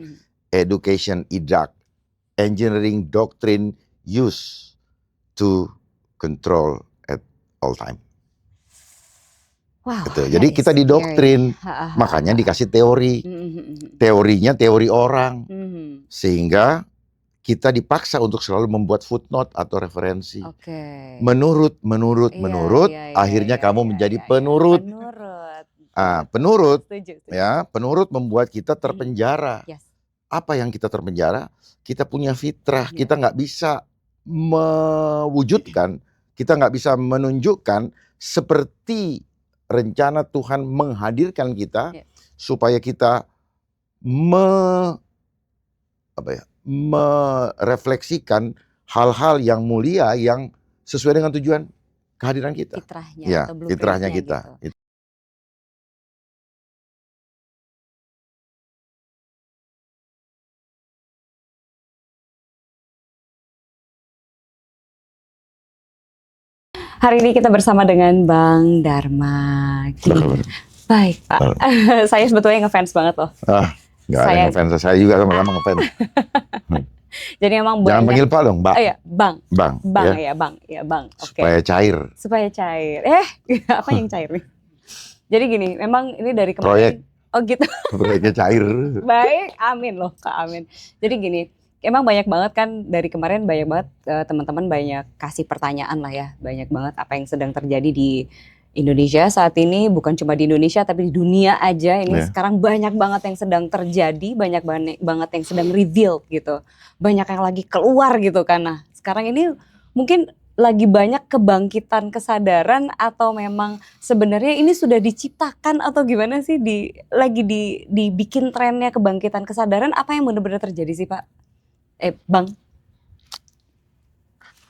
Hmm. education idak, engineering doctrine used to control at all time. Wow, Gitu. that Jadi is kita scary. didoktrin, Ha, ha, ha, makanya ha. dikasih teori. Teorinya teori orang. Sehingga kita dipaksa untuk selalu membuat footnote atau referensi. Oke. Menurut, Iya, akhirnya kamu menjadi penurut. Penurut. Penurut, Setuju. ya, penurut membuat kita terpenjara. Yes. Apa yang kita terpenjara? Kita punya fitrah, Iya. kita nggak bisa mewujudkan, kita nggak bisa menunjukkan seperti rencana Tuhan menghadirkan kita Iya. supaya kita merefleksikan hal-hal yang mulia yang sesuai dengan tujuan kehadiran kita. Fitrahnya Ya, atau fitrahnya blueprintnya kita. gitu. Hari ini kita bersama dengan Bang Dharma. Baik, Pak. Saya sebetulnya ngefans banget loh. Nggak ada ngefans, saya juga sama-sama ngefans. Jadi emang Jangan banyak. panggil Pak dong, Mbak. Iya, Bang. Bang. Ya, Bang. Ya, Bang. Oke. Supaya cair. Supaya cair. Apa yang cair nih? Jadi gini, memang ini dari kemarin. Proyek. Oh gitu. Proyeknya cair. Baik, amin loh, Kak, amin. Jadi gini, emang banyak banget kan dari kemarin banyak banget teman-teman banyak kasih pertanyaan lah ya. Banyak banget apa yang sedang terjadi di Indonesia saat ini, bukan cuma di Indonesia tapi di dunia aja. Ini sekarang banyak banget yang sedang terjadi, banyak banget yang sedang reveal gitu. Banyak yang lagi keluar gitu kan. Nah, sekarang ini mungkin lagi banyak kebangkitan kesadaran atau memang sebenarnya ini sudah diciptakan atau gimana sih lagi dibikin trennya kebangkitan kesadaran, apa yang benar-benar terjadi sih Pak? Bang.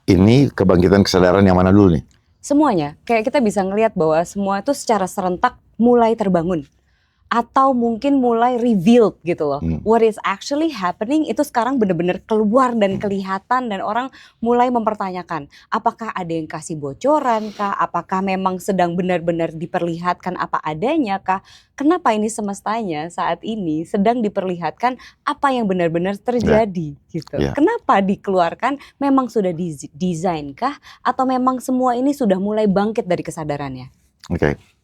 Ini kebangkitan kesadaran yang mana dulu nih? Semuanya, kayak kita bisa ngelihat bahwa semua itu secara serentak mulai terbangun. Atau mungkin mulai revealed gitu loh. What is actually happening itu sekarang benar-benar keluar dan kelihatan dan orang mulai mempertanyakan. Apakah ada yang kasih bocoran kah? Apakah memang sedang benar-benar diperlihatkan apa adanya kah? Kenapa ini semestanya saat ini sedang diperlihatkan apa yang benar-benar terjadi gitu. Kenapa dikeluarkan? Memang sudah didesain kah? Atau memang semua ini sudah mulai bangkit dari kesadarannya? Oke.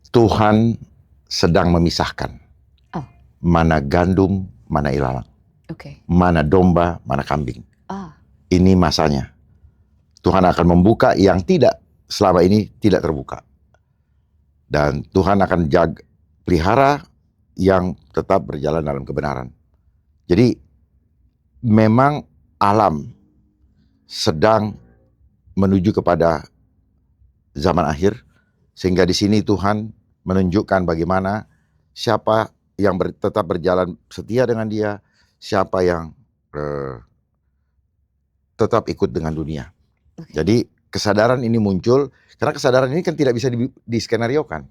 Tuhan sedang memisahkan mana gandum, mana ilalang, mana domba, mana kambing. Ini masanya. Tuhan akan membuka yang tidak selama ini tidak terbuka. Dan Tuhan akan pelihara yang tetap berjalan dalam kebenaran. Jadi memang alam sedang menuju kepada zaman akhir, sehingga di sini Tuhan menunjukkan bagaimana siapa yang tetap berjalan setia dengan Dia, siapa yang tetap ikut dengan dunia. Jadi kesadaran ini muncul karena kesadaran ini kan tidak bisa diskenariokan,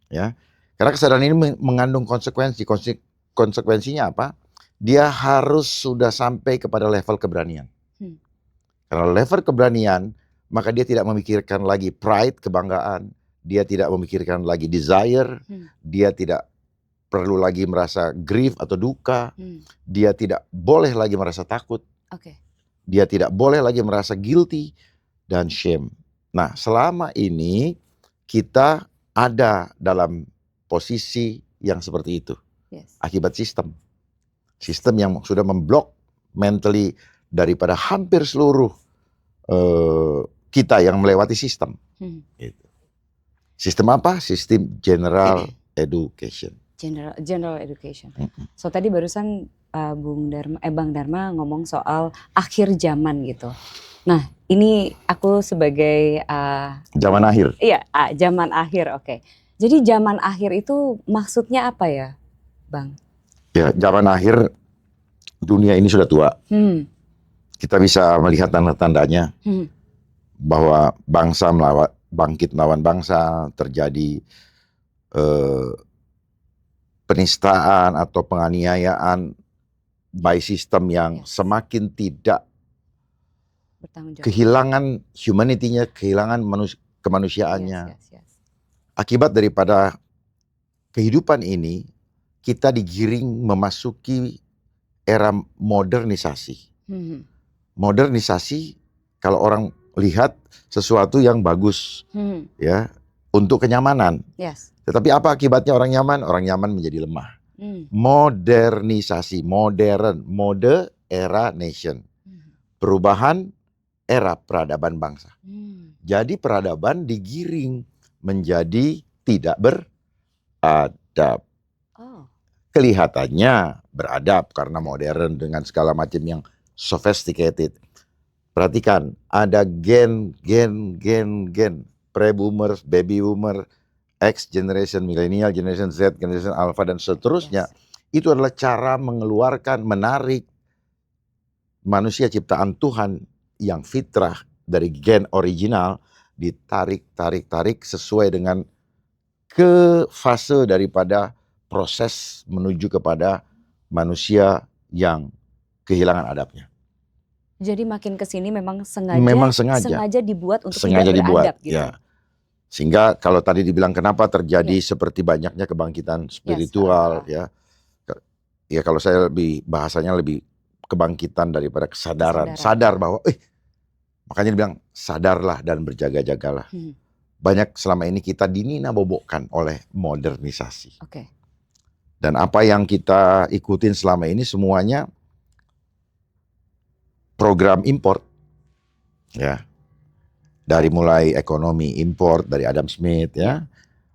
ya. Karena kesadaran ini mengandung konsekuensi. Konsekuensinya apa? Dia harus sudah sampai kepada level keberanian. Karena level keberanian, maka dia tidak memikirkan lagi pride, kebanggaan. Dia tidak memikirkan lagi desire, dia tidak perlu lagi merasa grief atau duka, dia tidak boleh lagi merasa takut, dia tidak boleh lagi merasa guilty dan shame. Nah, selama ini kita ada dalam posisi yang seperti itu, akibat sistem yang sudah memblok mentally daripada hampir seluruh kita yang melewati sistem. Gitu. Sistem apa? Sistem general education. General education. So tadi barusan Bang Dharma ngomong soal akhir zaman gitu. Nah, ini aku sebagai zaman akhir. Iya, zaman akhir. Oke. Jadi zaman akhir itu maksudnya apa ya, Bang? Ya, zaman akhir dunia ini sudah tua. Kita bisa melihat tanda-tandanya bahwa bangsa bangkit melawan bangsa, terjadi penistaan atau penganiayaan by system yang semakin tidak kehilangan humanity-nya, kehilangan kemanusiaannya. Akibat daripada kehidupan ini kita digiring memasuki era modernisasi. Modernisasi kalau orang lihat sesuatu yang bagus, ya, untuk kenyamanan. Yes. Tetapi apa akibatnya orang nyaman? Orang nyaman menjadi lemah. Modernisasi, modern, mode era nation. Perubahan era peradaban bangsa. Jadi peradaban digiring menjadi tidak beradab. Kelihatannya beradab karena modern dengan segala macam yang sophisticated. Perhatikan, ada gen, pre-boomer, baby boomer, X generation, millennial, generation Z, generation alpha, dan seterusnya. Yes. Itu adalah cara mengeluarkan, menarik manusia ciptaan Tuhan yang fitrah dari gen original, ditarik sesuai dengan ke fase daripada proses menuju kepada manusia yang kehilangan adabnya. Jadi makin kesini memang sengaja dibuat untuk tidak beradab gitu. Ya. Sehingga kalau tadi dibilang kenapa terjadi seperti banyaknya kebangkitan spiritual, ya kalau saya bahasanya lebih kebangkitan daripada kesadaran. Sadar bahwa makanya dibilang sadarlah dan berjaga-jagalah. Banyak selama ini kita dinina-bobokkan oleh modernisasi. Dan apa yang kita ikutin selama ini semuanya program import, ya, dari mulai ekonomi import dari Adam Smith, ya,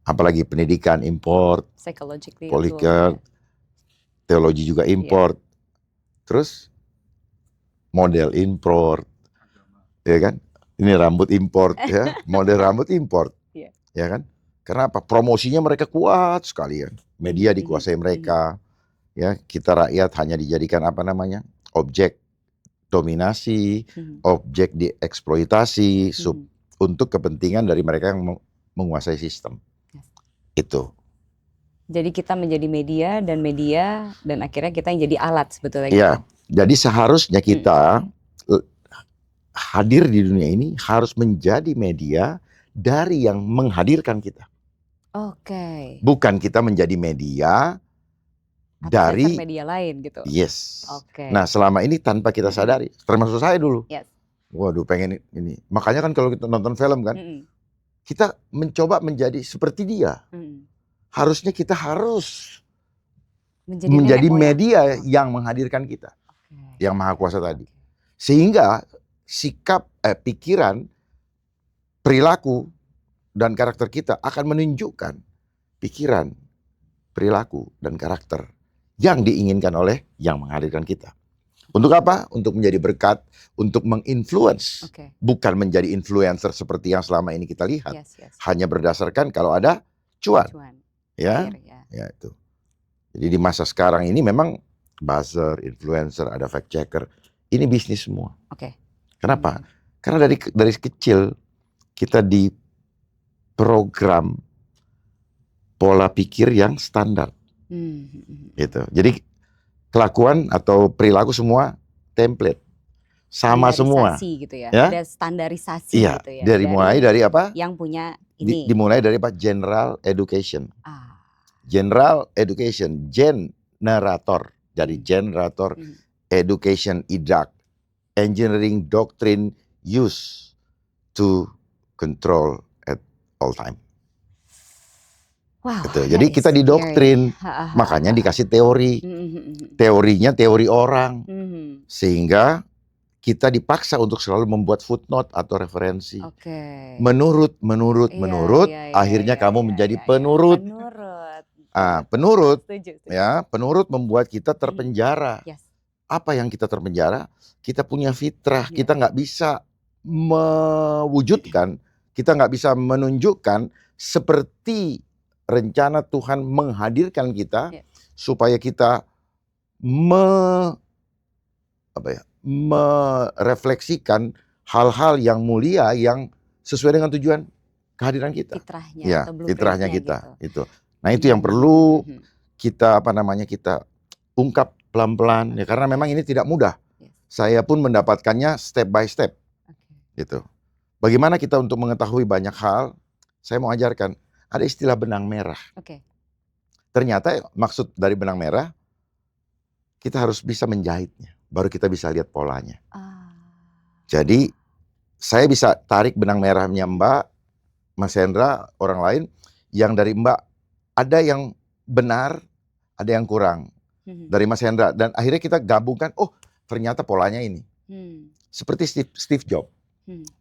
apalagi pendidikan import, politik, teologi juga import, terus model import, ya kan, ini rambut import, ya, model rambut import, ya kan, kenapa? Promosinya mereka kuat sekali, ya, media dikuasai mereka, ya, kita rakyat hanya dijadikan objek dominasi, objek dieksploitasi untuk kepentingan dari mereka yang menguasai sistem. Itu. Jadi kita menjadi media dan akhirnya kita yang jadi alat sebetulnya. Ya, jadi seharusnya kita hadir di dunia ini harus menjadi media dari yang menghadirkan kita. Bukan kita menjadi media dari media lain gitu. Yes. Nah, selama ini tanpa kita sadari, termasuk saya dulu. Waduh, pengen ini. Makanya kan kalau kita nonton film kan, kita mencoba menjadi seperti dia. Harusnya kita harus menjadi media yang menghadirkan kita, yang Maha Kuasa tadi. Sehingga sikap, pikiran, perilaku dan karakter kita akan menunjukkan pikiran, perilaku dan karakter yang diinginkan oleh yang menghadirkan kita. Untuk apa? Untuk menjadi berkat, untuk menginfluence, bukan menjadi influencer seperti yang selama ini kita lihat. Hanya berdasarkan kalau ada cuan. Ya itu. Jadi di masa sekarang ini memang buzzer, influencer, ada fact checker, ini bisnis semua. Kenapa? Karena dari kecil kita diprogram pola pikir yang standar. Gitu. Jadi kelakuan atau perilaku semua template. Sama semua. Gitu ya. Ada standarisasi gitu ya. Dari mulai dari apa? Yang punya ini. Dimulai dari apa? General education. General education, generator. Dari generator, education, idak, engineering doctrine used to control at all time. Wow, gitu. Jadi kita didoktrin, makanya dikasih teori. Teorinya teori orang. Sehingga kita dipaksa untuk selalu membuat footnote atau referensi. Menurut, akhirnya kamu menjadi penurut. Penurut, ya, penurut membuat kita terpenjara. Apa yang kita terpenjara? Kita punya fitrah, kita nggak bisa mewujudkan, kita nggak bisa menunjukkan seperti rencana Tuhan menghadirkan kita supaya kita merefleksikan hal-hal yang mulia yang sesuai dengan tujuan kehadiran kita. Fitrahnya kita. Gitu. Itu. Nah, itu yang perlu kita kita ungkap pelan-pelan ya, karena memang ini tidak mudah. Saya pun mendapatkannya step by step. Gitu. Bagaimana kita untuk mengetahui banyak hal? Saya mau ajarkan ada istilah benang merah. ternyata maksud dari benang merah, kita harus bisa menjahitnya. Baru kita bisa lihat polanya. Jadi saya bisa tarik benang merahnya Mbak, Mas Hendra, orang lain, yang dari Mbak ada yang benar, ada yang kurang. Dari Mas Hendra. Dan akhirnya kita gabungkan, oh ternyata polanya ini. Seperti Steve Jobs.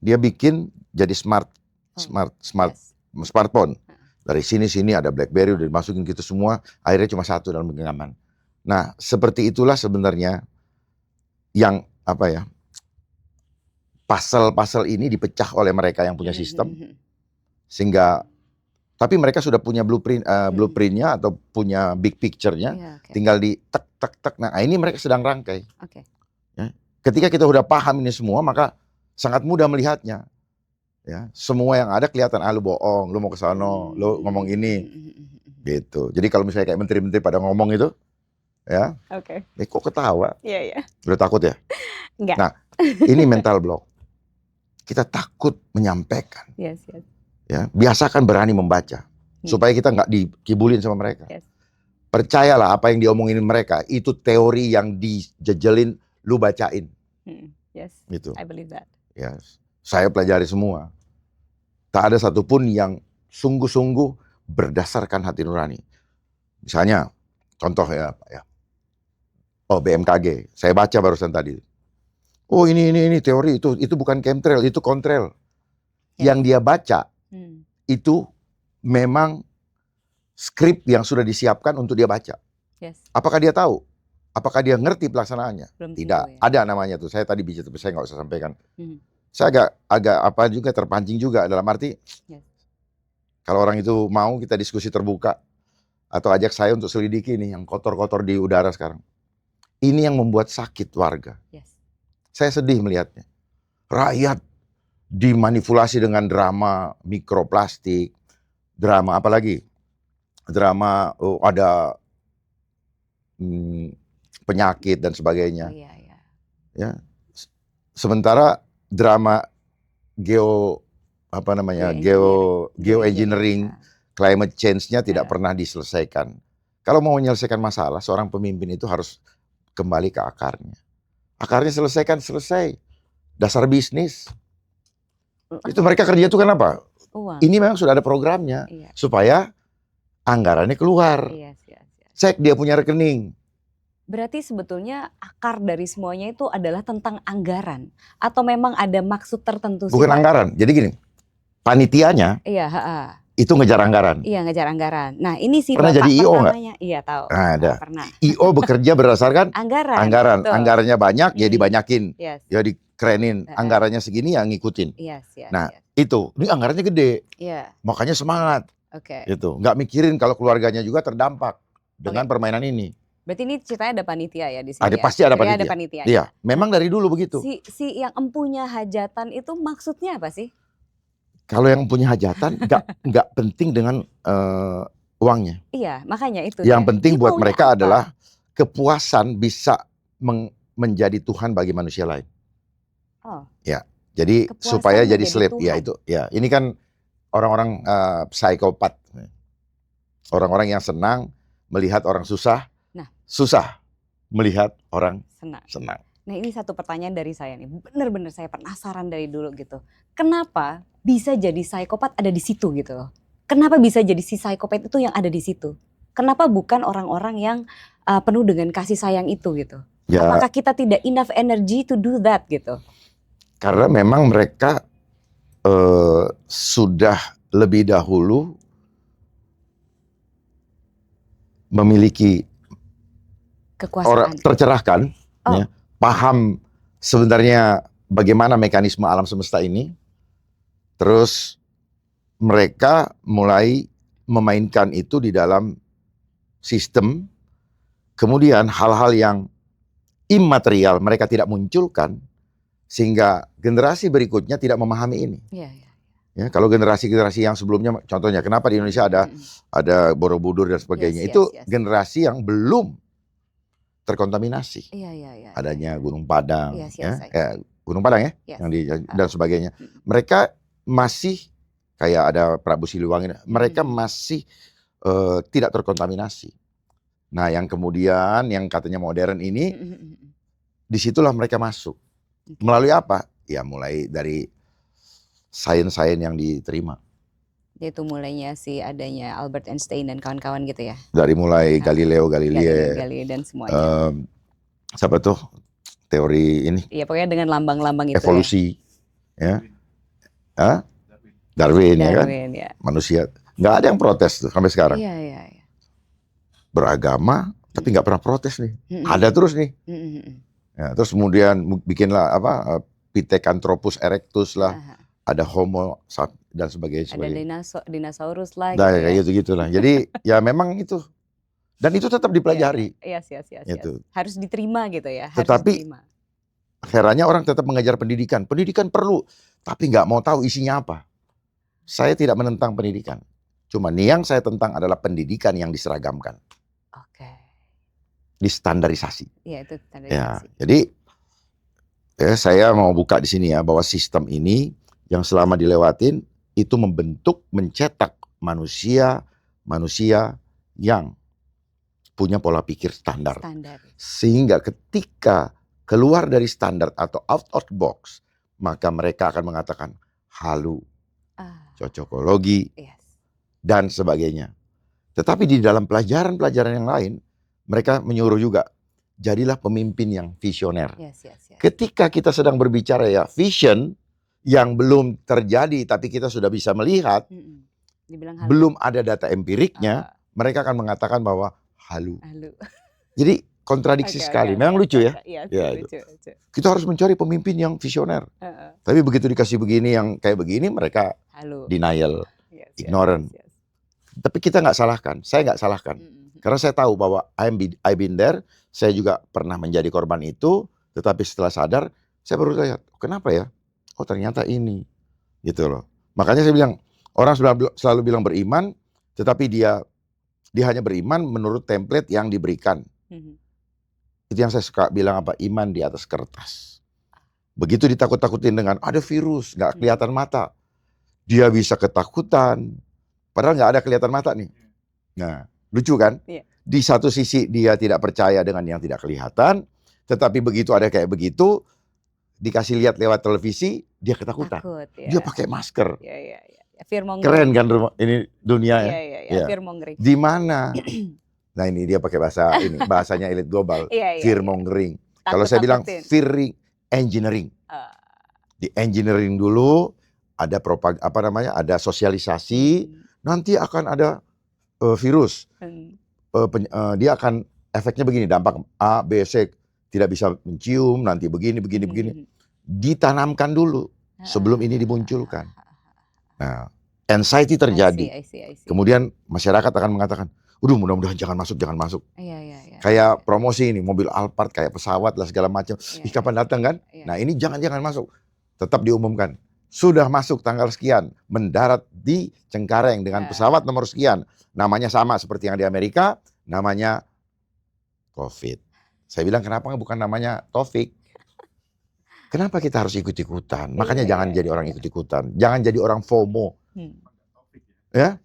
Dia bikin jadi smartphone. Dari sini ada BlackBerry, udah dimasukin gitu semua, akhirnya cuma satu dalam genggaman. Nah, seperti itulah sebenarnya yang pasal-pasal ini dipecah oleh mereka yang punya sistem, sehingga tapi mereka sudah punya blueprintnya atau punya big picture-nya, tinggal di tek. Nah, ini mereka sedang rangkai. Ya. Ketika kita udah paham ini semua, maka sangat mudah melihatnya. Ya, semua yang ada kelihatan, lu bohong, lu mau ke sono, lu ngomong ini, gitu. Jadi kalau misalnya kayak menteri-menteri pada ngomong itu, ya, kok ketawa? Iya. Udah takut ya? Enggak. Nah, ini mental block. Kita takut menyampaikan. Yes. Ya, biasakan berani membaca, supaya kita nggak dikibulin sama mereka. Yes. Percayalah apa yang diomongin mereka, itu teori yang dijejelin, lu bacain. Yes, gitu. I believe that. Ya, saya pelajari semua. Tak ada satupun yang sungguh-sungguh berdasarkan hati nurani. Misalnya, contoh ya, BMKG. Saya baca barusan tadi. Oh ini teori itu bukan chemtrail, itu contrail. Yang dia baca itu memang skrip yang sudah disiapkan untuk dia baca. Yes. Apakah dia tahu? Apakah dia ngerti pelaksanaannya? Belum Tidak. tentu, ya. Ada namanya tuh. Saya tadi bicara, tapi saya nggak usah sampaikan. Saya agak terpancing juga dalam arti kalau orang itu mau kita diskusi terbuka atau ajak saya untuk selidiki nih yang kotor-kotor di udara sekarang. Ini yang membuat sakit warga. Saya sedih melihatnya. Rakyat dimanipulasi dengan drama mikroplastik, drama apalagi? Drama ada penyakit dan sebagainya. Ya. Sementara drama geoengineering, climate change-nya tidak pernah diselesaikan. Kalau mau menyelesaikan masalah, seorang pemimpin itu harus kembali ke akarnya. Akarnya selesai. Dasar bisnis. Itu mereka kerja itu kan apa? Uang. Ini memang sudah ada programnya supaya anggarannya keluar. Cek dia punya rekening. Berarti sebetulnya akar dari semuanya itu adalah tentang anggaran atau memang ada maksud tertentu? Bukan anggaran. Jadi gini, panitianya itu ngejar anggaran. Iya, ngejar anggaran. Nah, ini sih pernah Bapak jadi IO nggak? Iya, tahu. Nah, ada. Pernah. IO bekerja berdasarkan anggaran. Anggarannya banyak, ya dibanyakin. Yes. Ya dikerenin. Anggarannya segini ya ngikutin. Yes. Nah, itu. Ini anggarannya gede. Makanya semangat. Gitu. Nggak mikirin kalau keluarganya juga terdampak dengan permainan ini. Berarti ini ceritanya ada panitia ya di sini. Pasti ada panitia. Ada panitia. Iya, memang dari dulu begitu. Si yang empunya hajatan itu maksudnya apa sih? Kalau yang punya hajatan nggak penting dengan uangnya. Iya, makanya itu. Yang penting buat mereka adalah kepuasan bisa menjadi Tuhan bagi manusia lain. Ya, jadi kepuasan supaya jadi slave. Ya itu. Ya, ini kan orang-orang psikopat, orang-orang yang senang melihat orang susah. Susah melihat orang senang. Nah, ini satu pertanyaan dari saya nih. Bener-bener saya penasaran dari dulu gitu. Kenapa bisa jadi psikopat ada di situ gitu loh? Kenapa bisa jadi si psikopat itu yang ada di situ? Kenapa bukan orang-orang yang penuh dengan kasih sayang itu gitu? Ya, apakah kita tidak enough energy to do that gitu? Karena memang mereka sudah lebih dahulu memiliki orang tercerahkan, ya, paham sebenarnya bagaimana mekanisme alam semesta ini, terus mereka mulai memainkan itu di dalam sistem, kemudian hal-hal yang imaterial mereka tidak munculkan, sehingga generasi berikutnya tidak memahami ini. Ya, kalau generasi-generasi yang sebelumnya, contohnya kenapa di Indonesia ada Borobudur dan sebagainya, itu generasi yang belum terkontaminasi. Adanya Gunung Padang, Gunung Padang ya, dan sebagainya. Mereka masih kayak ada Prabu Siliwangi, mereka masih tidak terkontaminasi. Nah, yang kemudian yang katanya modern ini, disitulah mereka masuk. Melalui apa? Ya mulai dari sains-sains yang diterima. Itu mulainya si adanya Albert Einstein dan kawan-kawan gitu ya. Dari mulai Galileo Galilei, Galilei dan semuanya. siapa tuh teori ini? Iya, pokoknya dengan lambang-lambang itu evolusi, ya. Darwin ya kan? ya. Manusia. Nggak ada yang protes tuh sampai sekarang. Iya. Beragama, tapi nggak pernah protes nih. Ada terus nih. Ya, terus kemudian bikinlah Pithecanthropus erectus lah, ada Homo dan sebagainya. Ada dinosaurus lah. Nah, kayak gitu lah. Jadi ya memang itu, dan itu tetap dipelajari. Iya. Gitu. Harus diterima gitu ya. Tetapi herannya orang tetap mengejar pendidikan. Pendidikan perlu, tapi nggak mau tahu isinya apa. Saya tidak menentang pendidikan. Cuma yang saya tentang adalah pendidikan yang diseragamkan. Distandarisasi. Iya, itu standarisasi. Ya, jadi saya mau buka di sini ya, bahwa sistem ini yang selama dilewatin itu membentuk, mencetak manusia yang punya pola pikir standar. Sehingga ketika keluar dari standar atau out of box, maka mereka akan mengatakan halu, cocokologi, dan sebagainya. Tetapi di dalam pelajaran-pelajaran yang lain, mereka menyuruh juga, jadilah pemimpin yang visioner. Ketika kita sedang berbicara ya vision yang belum terjadi, tapi kita sudah bisa melihat, belum ada data empiriknya, mereka akan mengatakan bahwa halu. Jadi kontradiksi sekali. Memang lucu ya. Lucu. Kita harus mencari pemimpin yang visioner. Tapi begitu dikasih begini yang kayak begini, mereka denial, ignorant. Tapi kita nggak salahkan. Saya nggak salahkan. Karena saya tahu bahwa I've been there. Saya juga pernah menjadi korban itu. Tetapi setelah sadar, saya baru lihat, kenapa ya? Oh ternyata ini. Gitu loh. Makanya saya bilang, orang selalu bilang beriman, tetapi dia hanya beriman menurut template yang diberikan. Itu yang saya suka bilang apa? Iman di atas kertas. Begitu ditakut-takutin dengan ada virus, nggak kelihatan mata. Dia bisa ketakutan. Padahal nggak ada kelihatan mata nih. Nah, lucu kan? Di satu sisi dia tidak percaya dengan yang tidak kelihatan. Tetapi begitu ada kayak begitu, dikasih lihat lewat televisi, dia ketakutan. Dia pakai masker. Keren kan ini dunia ya? Fear-mongering. Di mana? Nah ini dia pakai bahasanya elit global, fear-mongering. Kalau saya bilang fear engineering. Di engineering dulu, ada ada sosialisasi, nanti akan ada virus. Dia akan efeknya begini, dampak A, B, C, tidak bisa mencium, nanti begini. Ditanamkan dulu sebelum ini dimunculkan. Nah, anxiety terjadi. Kemudian masyarakat akan mengatakan, mudah-mudahan jangan masuk. Kayak promosi ini, mobil Alphard, kayak pesawat lah segala macam. Kapan datang kan? Nah ini jangan masuk. Tetap diumumkan. Sudah masuk tanggal sekian, mendarat di Cengkareng dengan pesawat nomor sekian. Namanya sama seperti yang di Amerika, namanya COVID. Saya bilang kenapa bukan namanya Taufik? Kenapa kita harus ikut-ikutan? Makanya jangan jadi orang ikut-ikutan. Jangan jadi orang FOMO. Ya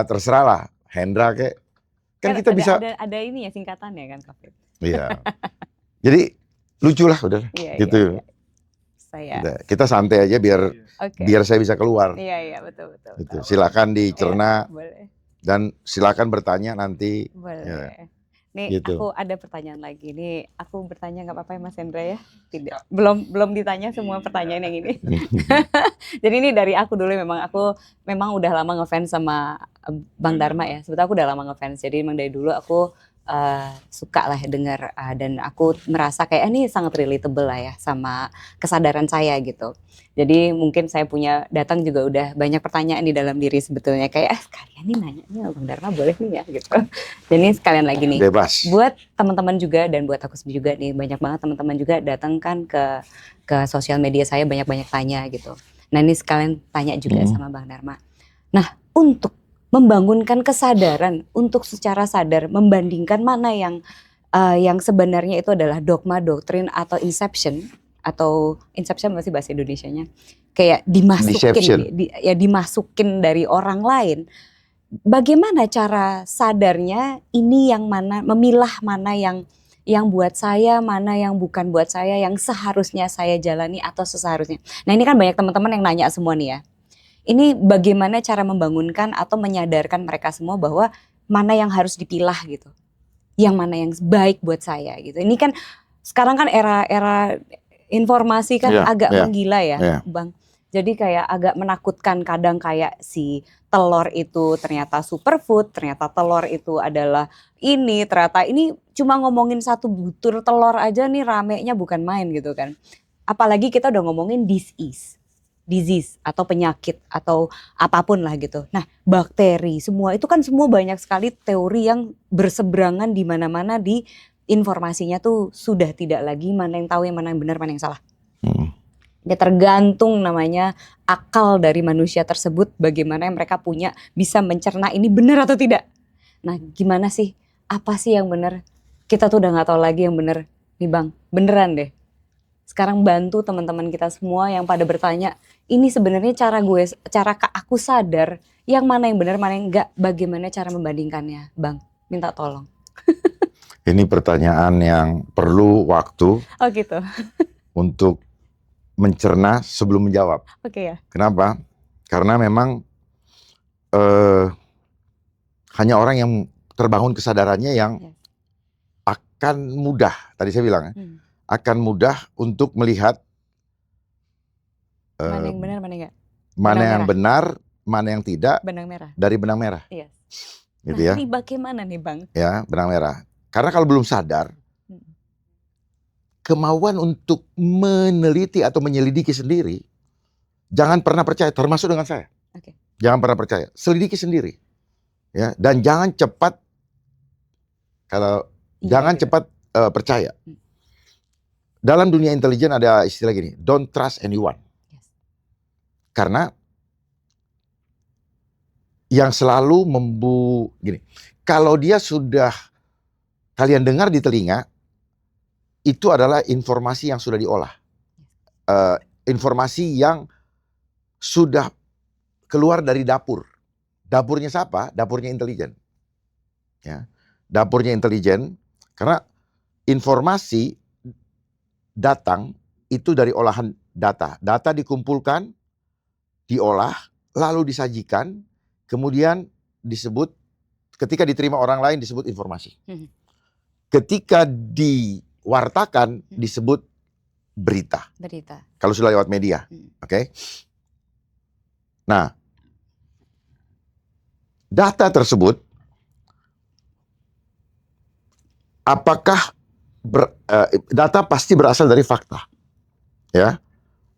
terserah lah. Hendra kayak. Kan kita bisa. Ada ini ya singkatannya kan COVID. Iya. Jadi lucu lah udah. Gitu. Kita santai aja biar saya bisa keluar. Iya betul. Gitu. Silakan dicerna. Dan silakan bertanya nanti. Boleh. Nih gitu. Aku ada pertanyaan lagi nih. Aku bertanya nggak apa-apa ya Mas Hendra ya? Tidak. Belum ditanya semua pertanyaan yang ini. Jadi ini dari aku dulu aku memang udah lama ngefans sama Bang Dharma ya. Sebetulnya aku udah lama ngefans. Jadi memang dari dulu aku suka lah dengar dan aku merasa kayak ini sangat relatable lah ya sama kesadaran saya gitu. Jadi mungkin saya datang juga udah banyak pertanyaan di dalam diri sebetulnya kayak sekalian nih nanya nih Bang Dharma boleh nih ya gitu. Jadi sekalian lagi nih. Bebas. Buat teman-teman juga dan buat aku sendiri juga nih banyak banget teman-teman juga datang kan ke sosial media saya banyak tanya gitu. Nah ini sekalian tanya juga sama Bang Dharma. Nah untuk membangunkan kesadaran untuk secara sadar membandingkan mana yang sebenarnya itu adalah dogma, doktrin atau inception masih bahasa Indonesianya kayak dimasukin dari orang lain bagaimana cara sadarnya ini yang mana, memilah mana yang buat saya, mana yang bukan buat saya, yang seharusnya saya jalani atau seharusnya. Nah ini kan banyak teman-teman yang nanya semua nih ya. Ini bagaimana cara membangunkan atau menyadarkan mereka semua bahwa mana yang harus dipilah gitu. Yang mana yang baik buat saya gitu. Ini kan sekarang kan era informasi kan agak menggila ya, Bang. Jadi kayak agak menakutkan kadang, kayak si telur itu ternyata superfood, ternyata telur itu adalah ini, ternyata ini cuma ngomongin satu butir telur aja nih ramenya bukan main gitu kan. Apalagi kita udah ngomongin disease atau penyakit atau apapun lah gitu. Nah, bakteri semua itu kan semua banyak sekali teori yang berseberangan di mana-mana, di informasinya tuh sudah tidak lagi mana yang tahu yang mana yang benar, mana yang salah. Dia tergantung namanya akal dari manusia tersebut, bagaimana yang mereka punya bisa mencerna ini benar atau tidak. Nah, gimana sih? Apa sih yang benar? Kita tuh udah nggak tahu lagi yang benar. Nih Bang, beneran deh. Sekarang bantu teman-teman kita semua yang pada bertanya, ini sebenarnya cara aku sadar yang mana yang benar, mana yang enggak, bagaimana cara membandingkannya, Bang? Minta tolong. Ini pertanyaan yang perlu waktu. Oh gitu. Untuk mencerna sebelum menjawab. Oke ya. Kenapa? Karena memang hanya orang yang terbangun kesadarannya yang akan mudah, tadi saya bilang, akan mudah untuk melihat mana yang benar, mana enggak. Mana yang benar, mana yang tidak, benang merah. Dari benang merah. Iya. Gitu nah, ya. ini bagaimana nih Bang? Ya, benang merah. Karena kalau belum sadar, kemauan untuk meneliti atau menyelidiki sendiri, jangan pernah percaya, termasuk dengan saya. Jangan pernah percaya, selidiki sendiri, ya. Dan jangan cepat cepat percaya. Dalam dunia intelijen ada istilah gini, don't trust anyone. Karena yang selalu gini, kalau dia sudah kalian dengar di telinga, itu adalah informasi yang sudah diolah. Informasi yang sudah keluar dari dapur. Dapurnya siapa? Dapurnya intelijen. Ya. Dapurnya intelijen, karena informasi datang itu dari olahan data. Data dikumpulkan, diolah, lalu disajikan, kemudian disebut, ketika diterima orang lain disebut informasi. Ketika diwartakan disebut berita. Kalau sudah lewat media, oke? Nah, data tersebut, apakah data pasti berasal dari fakta, ya,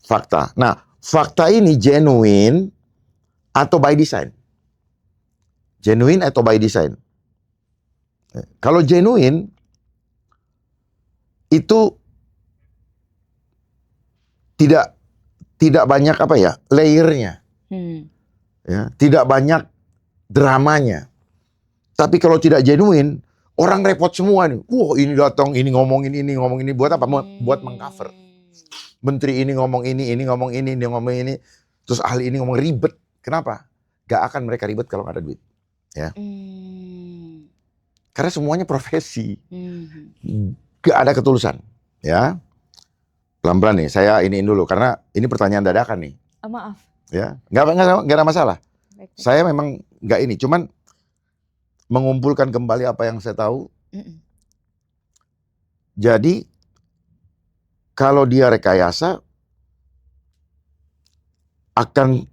fakta. Nah, fakta ini genuine atau by design? Genuine atau by design? Kalau genuine itu tidak banyak layernya, ya, tidak banyak dramanya. Tapi kalau tidak genuine, orang repot semua nih. Wah, ini datang, ini ngomongin ini, buat apa? Buat mengcover. Menteri ini ngomong ini ngomong ini, dia ngomong ini, terus ahli ini ngomong, ribet. Kenapa? Gak akan mereka ribet kalau nggak ada duit, ya. Karena semuanya profesi, gak ada ketulusan, ya. Pelan-pelan nih, saya iniin dulu karena ini pertanyaan dadakan nih. Maaf. Ya, nggak ada masalah. Saya memang nggak ini, cuman mengumpulkan kembali apa yang saya tahu. Jadi kalau dia rekayasa, akan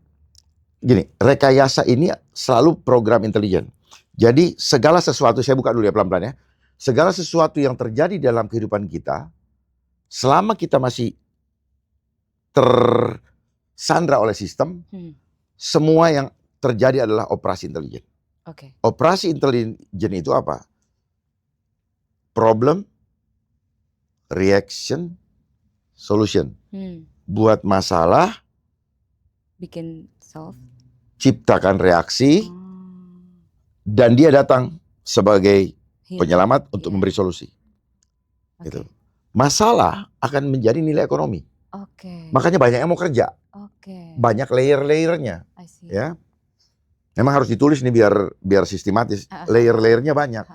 gini, rekayasa ini selalu program intelijen. Jadi segala sesuatu, saya buka dulu ya pelan-pelan ya. Segala sesuatu yang terjadi dalam kehidupan kita, selama kita masih tersandra oleh sistem, semua yang terjadi adalah operasi intelijen. Operasi intelijen itu apa? Problem, reaction, solution. Buat masalah, bikin solve, ciptakan reaksi, dan dia datang sebagai penyelamat untuk memberi solusi. Gitu. Masalah akan menjadi nilai ekonomi. Makanya banyak yang mau kerja. Banyak layer-layernya, ya. Memang harus ditulis nih biar sistematis. Layer-layernya banyak.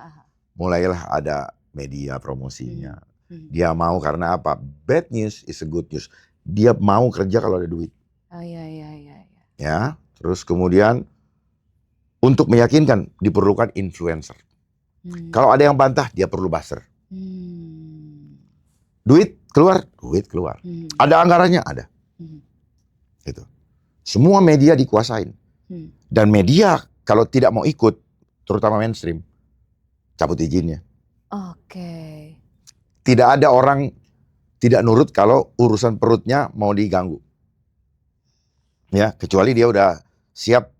Mulailah ada media promosinya. Dia mau karena apa? Bad news is a good news. Dia mau kerja kalau ada duit. Oh iya. Ya, terus kemudian untuk meyakinkan diperlukan influencer. Kalau ada yang bantah, dia perlu buzzer. Duit keluar. Ada anggarannya, ada. Gitu. Semua media dikuasain. Dan media kalau tidak mau ikut, terutama mainstream, cabut izinnya. Oke. Tidak ada orang tidak nurut kalau urusan perutnya mau diganggu. Ya, kecuali dia udah siap,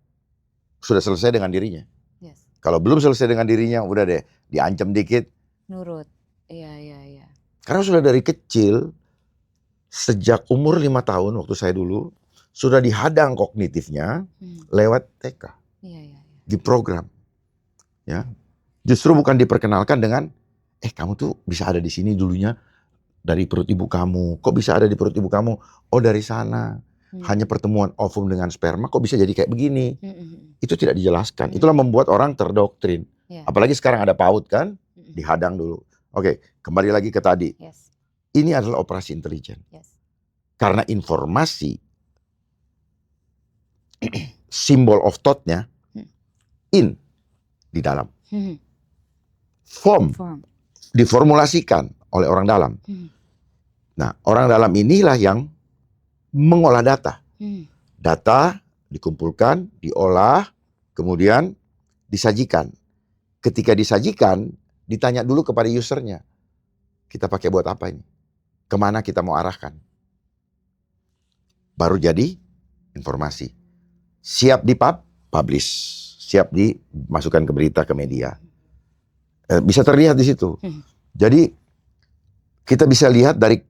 sudah selesai dengan dirinya. Yes. Kalau belum selesai dengan dirinya, udah deh, diancam dikit. Nurut. Iya. Karena sudah dari kecil, sejak umur 5 tahun waktu saya dulu, sudah dihadang kognitifnya lewat TK. Iya. Diprogram. Ya. Justru bukan diperkenalkan dengan, kamu tuh bisa ada di sini dulunya dari perut ibu kamu. Kok bisa ada di perut ibu kamu? Oh dari sana. Hanya pertemuan ovum dengan sperma, kok bisa jadi kayak begini? Itu tidak dijelaskan. Itulah membuat orang terdoktrin. Apalagi sekarang ada PAUD kan, dihadang dulu. Oke, kembali lagi ke tadi. Yes. Ini adalah operasi intelijen. Yes. Karena informasi, symbol of thought-nya, in, di dalam. Form, diformulasikan oleh orang dalam. Nah, orang dalam inilah yang mengolah data. Data dikumpulkan, diolah, kemudian disajikan. Ketika disajikan, ditanya dulu kepada usernya. Kita pakai buat apa ini? Kemana kita mau arahkan? Baru jadi informasi. Siap publish. Siap dimasukkan ke berita, ke media. Bisa terlihat di situ. Jadi kita bisa lihat dari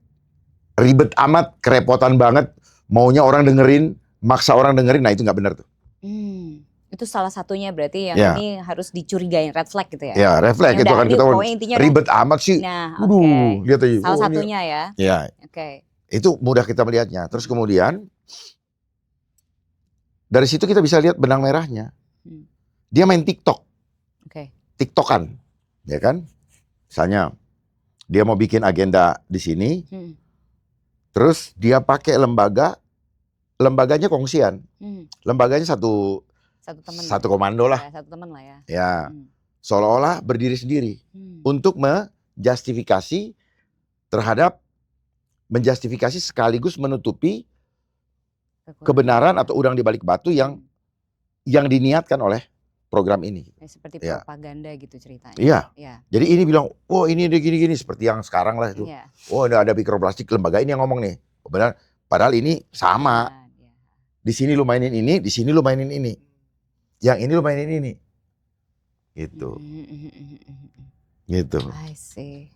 ribet amat, kerepotan banget, maunya orang dengerin, maksa orang dengerin, nah itu nggak benar tuh. Itu salah satunya berarti yang ini harus dicurigain, red flag gitu ya? Ya, red flag itu kan kita ribet amat sih. Nah, lihat aja. Salah satunya ya? Ya. Oke. Itu mudah kita melihatnya. Terus kemudian dari situ kita bisa lihat benang merahnya. Dia main TikTok. TikTokan, ya kan? Misalnya dia mau bikin agenda di sini. Terus dia pakai lembaganya kongsian. Lembaganya satu komando lah. Satu teman lah ya. Ya, seolah-olah berdiri sendiri untuk menjustifikasi sekaligus menutupi kebenaran atau udang di balik batu yang diniatkan oleh program ini. Seperti propaganda gitu ceritanya. Iya. Jadi ini bilang, oh ini ada gini-gini seperti yang sekarang lah itu. Oh ada mikroplastik, lembaga ini yang ngomong nih. Benar. Padahal ini sama. Di sini lu mainin ini, di sini lu mainin ini. Yang ini lu mainin ini. Gitu. Gitu. I see.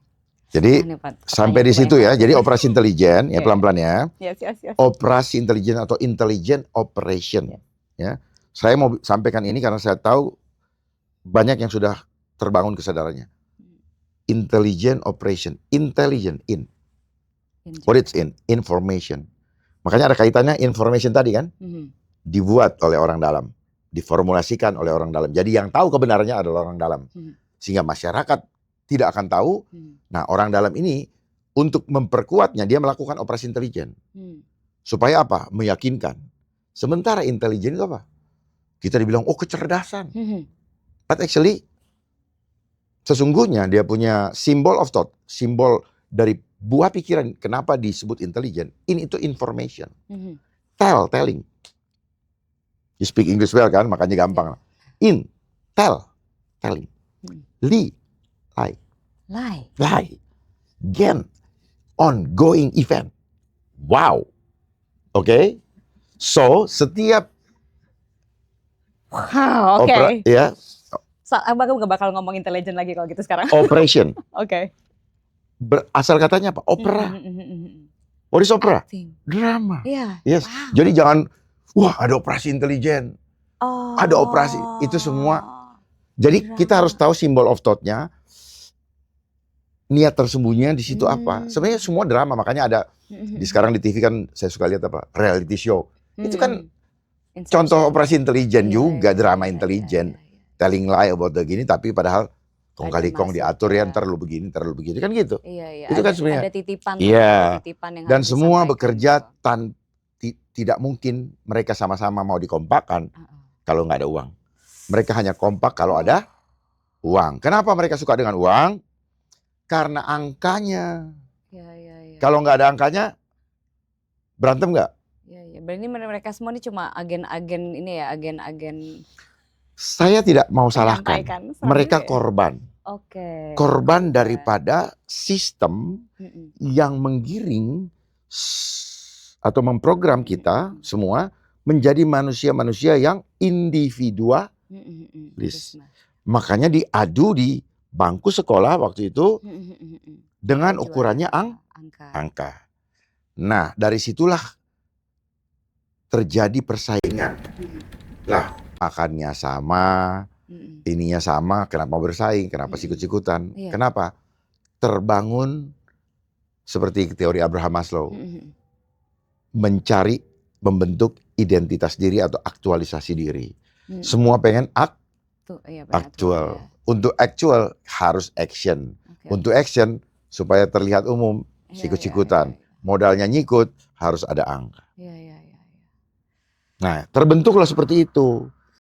Jadi sampai di situ ya. Jadi operasi intelijen ya pelan-pelan ya. Yes. Operasi intelijen atau intelligent operation. Ya. Saya mau sampaikan ini karena saya tahu banyak yang sudah terbangun kesadarannya. Intelligent operation, intelligent in. What it's in? Information. Makanya ada kaitannya information tadi kan? Dibuat oleh orang dalam, diformulasikan oleh orang dalam. Jadi yang tahu kebenarannya adalah orang dalam. Sehingga masyarakat tidak akan tahu. Nah, orang dalam ini untuk memperkuatnya dia melakukan operasi intelijen. Supaya apa? Meyakinkan. Sementara intelijen itu apa? Kita dibilang, oh kecerdasan. But actually, sesungguhnya dia punya symbol of thought. Simbol dari buah pikiran. Kenapa disebut intelijen? In itu information. Telling. You speak English well kan, makanya gampang. In, telling. Lie. Gen, ongoing event. Wow. Oke. So, setiap ya. Aku gak bakal ngomong intelijen lagi kalau gitu sekarang. Operation. Berasal katanya apa? Opera. What is opera? Drama. Yes. Wow. Jadi jangan, wah ada operasi intelijen. Ada operasi. Itu semua. Jadi kita harus tahu symbol of thought-nya. Niat tersembunyinya di situ apa? Sebenarnya semua drama. Makanya ada, sekarang di TV kan saya suka lihat apa? Reality show. Itu kan contoh Inception. operasi intelijen Iya, juga, iya, drama iya, intelijen, iya, iya. telling lie about the gini, tapi padahal kong Ada kali kong diatur ya, masuknya. ntar lu begini, ntar lu begitu, kan gitu. Iya, iya. Itu kan Ada sebenarnya. titipan tuh, ada Iya. titipan yang Dan harus semua disampaikan bekerja gitu. tidak mungkin mereka sama-sama mau dikompakkan kalau nggak ada uang. Mereka hanya kompak kalau ada uang. Kenapa mereka suka dengan uang? Karena angkanya. Iya, iya, iya. Kalau nggak ada angkanya, berantem nggak? Iya, iya. Berarti mereka semua ini cuma agen-agen ini ya, agen-agen Saya tidak mau salahkan. menyampaikan. Mereka ya? korban. Oke. Korban daripada sistem yang menggiring atau memprogram kita semua menjadi manusia-manusia yang individualis. Makanya diadu di bangku sekolah waktu itu dengan ukurannya angka. Nah, dari situlah terjadi persaingan. Lah, makannya sama, ininya sama, kenapa bersaing, kenapa sikut-sikutan? Kenapa? Terbangun seperti teori Abraham Maslow. Mencari, membentuk identitas diri atau aktualisasi diri. Semua pengen aktual. Untuk aktual harus action. Untuk action supaya terlihat umum, sikut-sikutan. Modalnya nyikut, harus ada angka. Nah, terbentuklah seperti itu.